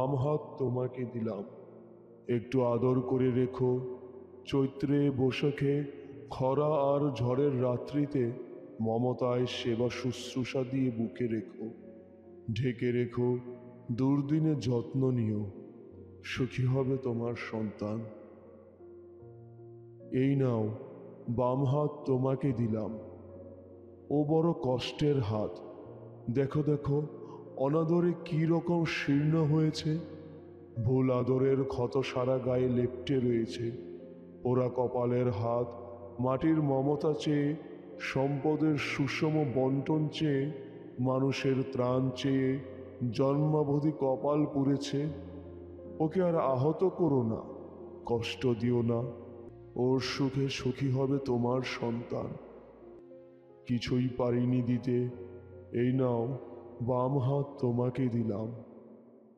বাম হাত তোমাকে দিলাম, একটু আদর করে রেখো। চৈত্রে বৈশাখে খরা আর ঝড়ের রাত্রিতে মমতায় সেবা শুশ্রূষা দিয়ে বুকে রেখো, ঢেকে রেখো। দুর্দিনে যত্ন নিও, সুখী হবে তোমার সন্তান। এই নাও, বাম হাত তোমাকে দিলাম। ও বড় কষ্টের হাত, দেখো দেখো অনাদরে কি রকম শীর্ণ হয়েছে। ভুল আদরের ক্ষত সারা গায়ে লেপ্টে রয়েছে। পোড়া কপালের হাত, মাটির মমতা চেয়ে, সম্পদের সুষম বন্টন চেয়ে, মানুষের ত্রাণ চেয়ে জন্মাবধি কপাল পুড়েছে। ওকে আর আহত করো না, কষ্ট দিও না। ওর সুখে সুখী হবে তোমার সন্তান। কিছুই পারিনি দিতে, এই নাও, বাম হাত তোমাকে দিলাম।